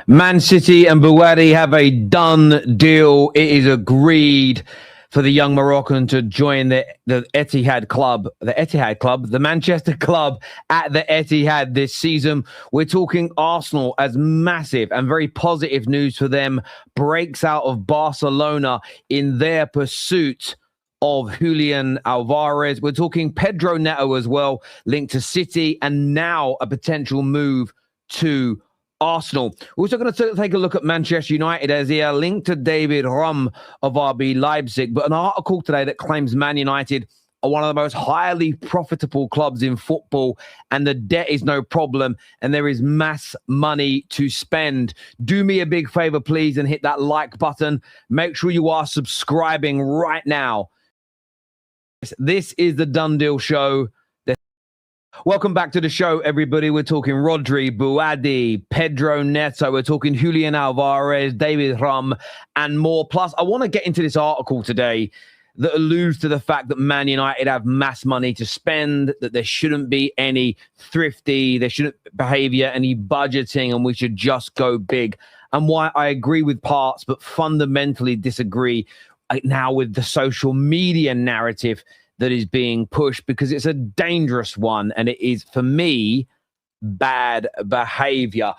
Man City and Bouadi have a done deal. It is agreed for the young Moroccan to join the Etihad club, the Manchester club at the Etihad this season. We're talking Arsenal as massive and very positive news for them breaks out of Barcelona in their pursuit of Julian Alvarez. We're talking Pedro Neto as well, linked to City, and now a potential move to Arsenal. We're also going to take a look at Manchester United as they are linked to David Raum of RB Leipzig, but an article today that claims Man United are one of the most highly profitable clubs in football, and the debt is no problem, and there is mass money to spend. Do me a big favor, please, and hit that like button. Make sure you are subscribing right now. This is the Done Deal Show. Welcome back to the show, everybody. We're talking Rodri, Bouadi, Pedro Neto. We're talking Julian Alvarez, David Raum, and more. Plus, I want to get into this article today that alludes to the fact that Man United have mass money to spend, that there shouldn't be any thrifty, there shouldn't behavior, any budgeting, and we should just go big. And why I agree with parts, but fundamentally disagree now with the social media narrative that is being pushed, because it's a dangerous one, and it is, for me, bad behavior.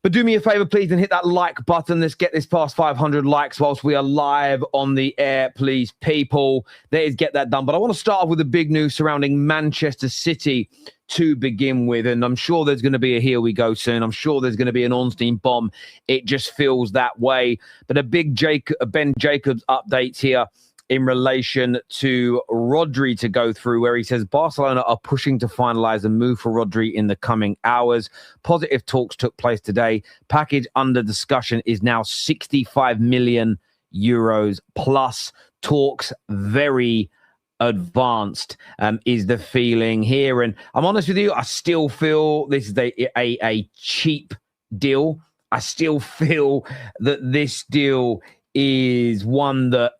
But do me a favor, please, and hit that like button. Let's get this past 500 likes whilst we are live on the air, please, people. Let's get that done. But I want to start off with the big news surrounding Manchester City to begin with, and I'm sure there's going to be a here we go soon. I'm sure there's going to be an Ornstein bomb. It just feels that way. But a big Ben Jacobs update here in relation to Rodri to go through, where he says Barcelona are pushing to finalize a move for Rodri in the coming hours. Positive talks took place today. Package under discussion is now 65 million euros plus. Talks very advanced is the feeling here. And I'm honest with you, I still feel this is a cheap deal. I still feel that this deal is one that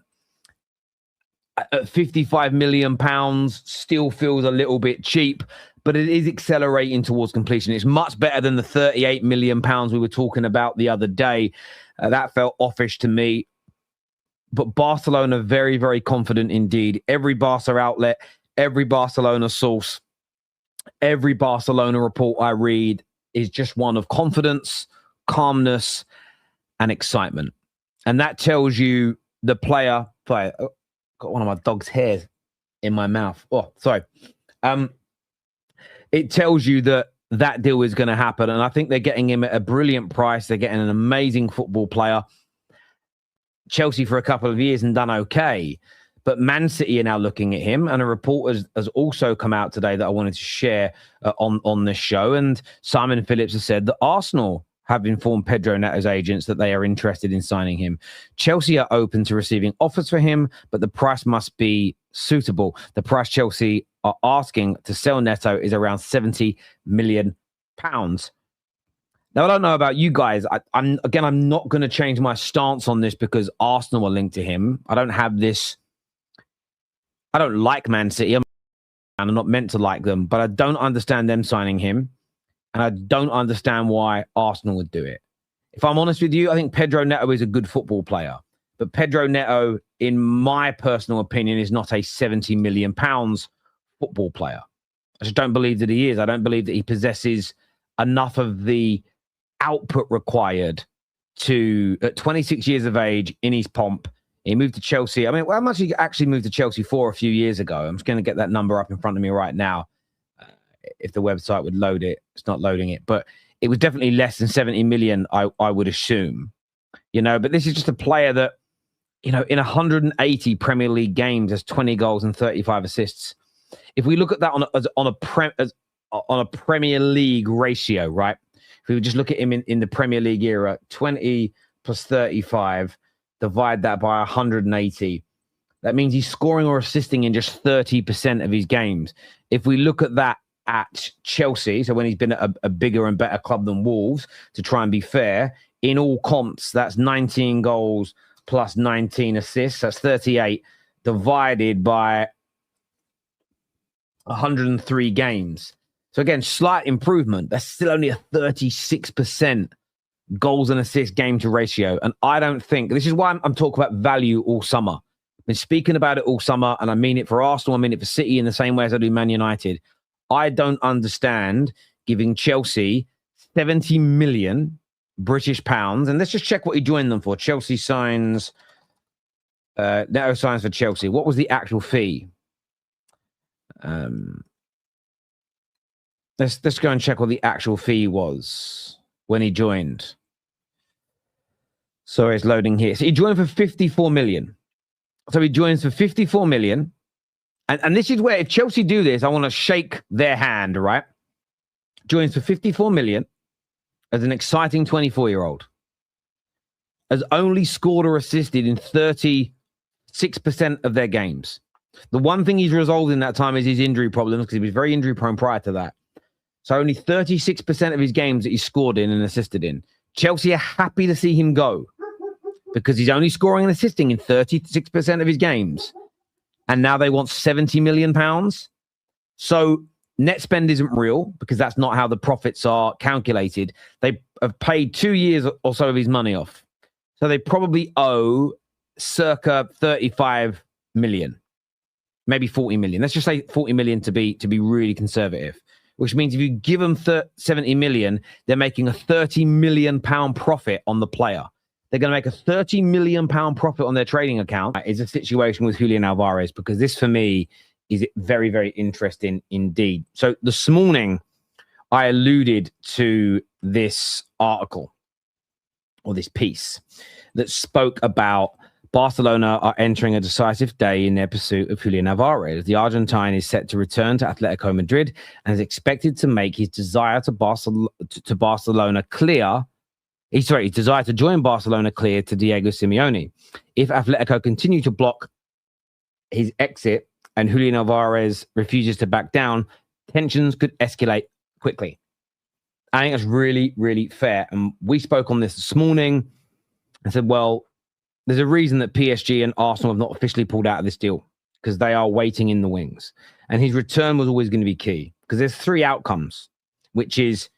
at 55 million pounds still feels a little bit cheap, but it is accelerating towards completion. It's much better than the 38 million pounds we were talking about the other day. That felt offish to me. But Barcelona very, very confident indeed. Every Barca outlet, every Barcelona source, every Barcelona report I read is just one of confidence, calmness, and excitement. And that tells you the player. Got one of my dog's hairs in my mouth. Oh, sorry. It tells you that deal is going to happen. And I think they're getting him at a brilliant price. They're getting an amazing football player. Chelsea for a couple of years and done okay. But Man City are now looking at him. And a report has also come out today that I wanted to share on this show. And Simon Phillips has said that Arsenal have informed Pedro Neto's agents that they are interested in signing him. Chelsea are open to receiving offers for him, but the price must be suitable. The price Chelsea are asking to sell Neto is around 70 million pounds. Now, I don't know about you guys. I'm not going to change my stance on this because Arsenal are linked to him. I don't like Man City. I'm not meant to like them, but I don't understand them signing him. And I don't understand why Arsenal would do it. If I'm honest with you, I think Pedro Neto is a good football player. But Pedro Neto, in my personal opinion, is not a 70 million pounds football player. I just don't believe that he is. I don't believe that he possesses enough of the output required to, at 26 years of age, in his pomp, he moved to Chelsea. I mean, how much he actually moved to Chelsea for a few years ago? I'm just going to get that number up in front of me right now. If the website would load it, it's not loading it, but it was definitely less than 70 million, I would assume, but this is just a player that, in 180 Premier League games, has 20 goals and 35 assists. If we look at that on a Premier League ratio, right? If we would just look at him in the Premier League era, 20 plus 35, divide that by 180. That means he's scoring or assisting in just 30% of his games. If we look at that at Chelsea, so when he's been at a bigger and better club than Wolves, to try and be fair, in all comps, that's 19 goals plus 19 assists. That's 38 divided by 103 games. So again, slight improvement. That's still only a 36% goals and assists game to ratio. And I don't think, this is why I'm talking about value all summer. I've been speaking about it all summer, and I mean it for Arsenal, I mean it for City in the same way as I do Man United. I don't understand giving Chelsea 70 million British pounds. And let's just check what he joined them for. Chelsea signs, Neto signs for Chelsea. What was the actual fee? Let's go and check what the actual fee was when he joined. Sorry, it's loading here. So he joined for 54 million. So he joins for 54 million. And this is where, if Chelsea do this, I want to shake their hand, right? Joins for 54 million as an exciting 24-year-old. Has only scored or assisted in 36% of their games. The one thing he's resolved in that time is his injury problems, because he was very injury prone prior to that. So only 36% of his games that he scored in and assisted in. Chelsea are happy to see him go because he's only scoring and assisting in 36% of his games. And now they want 70 million pounds. So net spend isn't real because that's not how the profits are calculated. They have paid 2 years or so of his money off. So they probably owe circa 35 million, maybe 40 million. Let's just say 40 million to be really conservative, which means if you give them 70 million, they're making a 30 million pound profit on the player. They're going to make a 30 million pound profit on their trading account. Is a situation with Julian Alvarez, because this for me is very, very interesting indeed. So this morning, I alluded to this article or this piece that spoke about Barcelona are entering a decisive day in their pursuit of Julian Alvarez. The Argentine is set to return to Atletico Madrid and is expected to make his desire to Barcelona clear. His desire to join Barcelona clear to Diego Simeone. If Atletico continue to block his exit and Julian Alvarez refuses to back down, tensions could escalate quickly. I think that's really, really fair. And we spoke on this morning. I said, well, there's a reason that PSG and Arsenal have not officially pulled out of this deal, because they are waiting in the wings. And his return was always going to be key, because there's three outcomes, which is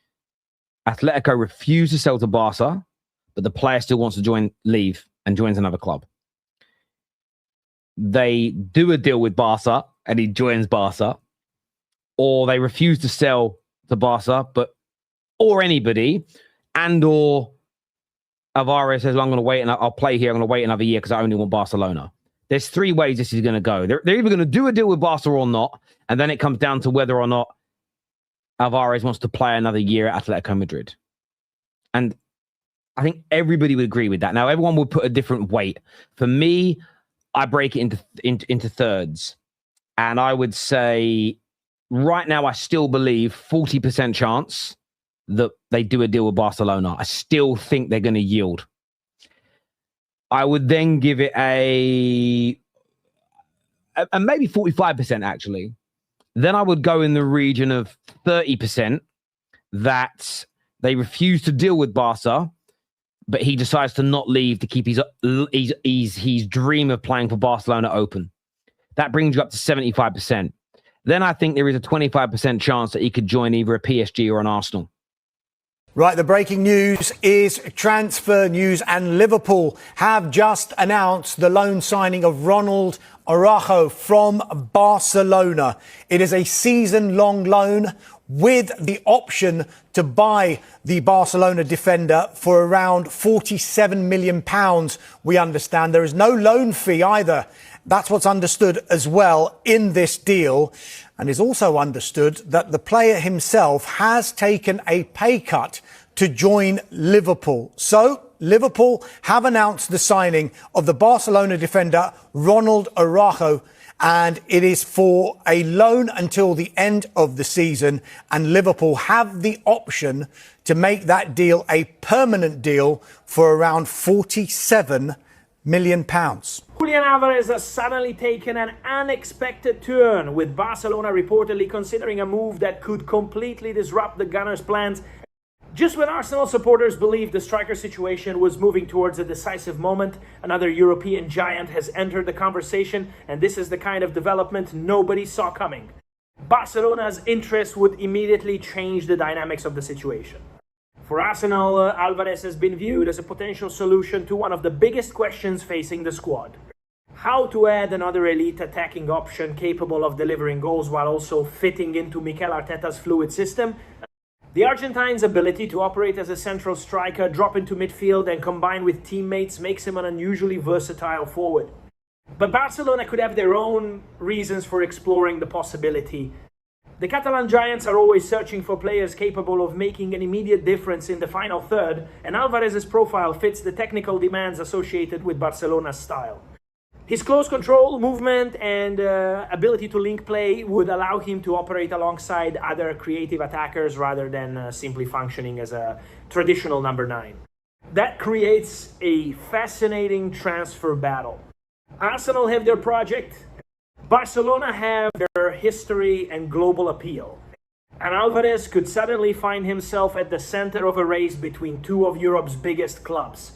Atletico refuse to sell to Barca, but the player still wants to leave and joins another club. They do a deal with Barca and he joins Barca, or they refuse to sell to Barca, or anybody, or Alvarez says, well, I'm going to wait and I'll play here. I'm going to wait another year because I only want Barcelona. There's three ways this is going to go. They're either going to do a deal with Barca or not, and then it comes down to whether or not Alvarez wants to play another year at Atletico Madrid. And I think everybody would agree with that. Now, everyone would put a different weight. For me, I break it into thirds. And I would say right now, I still believe 40% chance that they do a deal with Barcelona. I still think they're going to yield. I would then give it a maybe 45% actually. Then I would go in the region of 30% that they refuse to deal with Barca, but he decides to not leave to keep his dream of playing for Barcelona open. That brings you up to 75%. Then I think there is a 25% chance that he could join either a PSG or an Arsenal. Right, the breaking news is transfer news, and Liverpool have just announced the loan signing of Ronald Araujo from Barcelona. It is a season-long loan with the option to buy the Barcelona defender for around £47 million, we understand. There is no loan fee either. That's what's understood as well in this deal. And it's also understood that the player himself has taken a pay cut to join Liverpool. So Liverpool have announced the signing of the Barcelona defender Ronald Araujo, and it is for a loan until the end of the season. And Liverpool have the option to make that deal a permanent deal for around £47 million. Julian Alvarez has suddenly taken an unexpected turn, with Barcelona reportedly considering a move that could completely disrupt the Gunners' plans. Just when Arsenal supporters believed the striker situation was moving towards a decisive moment, another European giant has entered the conversation, and this is the kind of development nobody saw coming. Barcelona's interest would immediately change the dynamics of the situation. For Arsenal, Alvarez has been viewed as a potential solution to one of the biggest questions facing the squad. How to add another elite attacking option capable of delivering goals while also fitting into Mikel Arteta's fluid system. The Argentine's ability to operate as a central striker, drop into midfield and combine with teammates makes him an unusually versatile forward. But Barcelona could have their own reasons for exploring the possibility. The Catalan giants are always searching for players capable of making an immediate difference in the final third, and Alvarez's profile fits the technical demands associated with Barcelona's style. His close control, movement, and ability to link play would allow him to operate alongside other creative attackers rather than simply functioning as a traditional number 9. That creates a fascinating transfer battle. Arsenal have their project, Barcelona have their history and global appeal. And Alvarez could suddenly find himself at the center of a race between two of Europe's biggest clubs.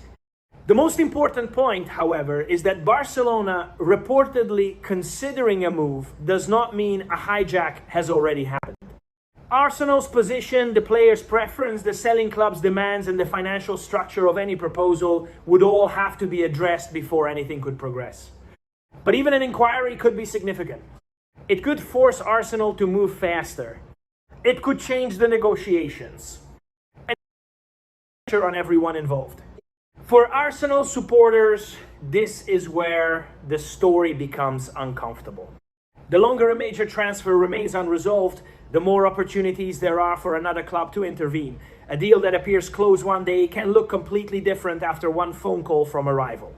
The most important point, however, is that Barcelona reportedly considering a move does not mean a hijack has already happened. Arsenal's position, the player's preference, the selling club's demands, and the financial structure of any proposal would all have to be addressed before anything could progress. But even an inquiry could be significant. It could force Arsenal to move faster. It could change the negotiations. And pressure on everyone involved. For Arsenal supporters, this is where the story becomes uncomfortable. The longer a major transfer remains unresolved, the more opportunities there are for another club to intervene. A deal that appears close one day can look completely different after one phone call from a rival.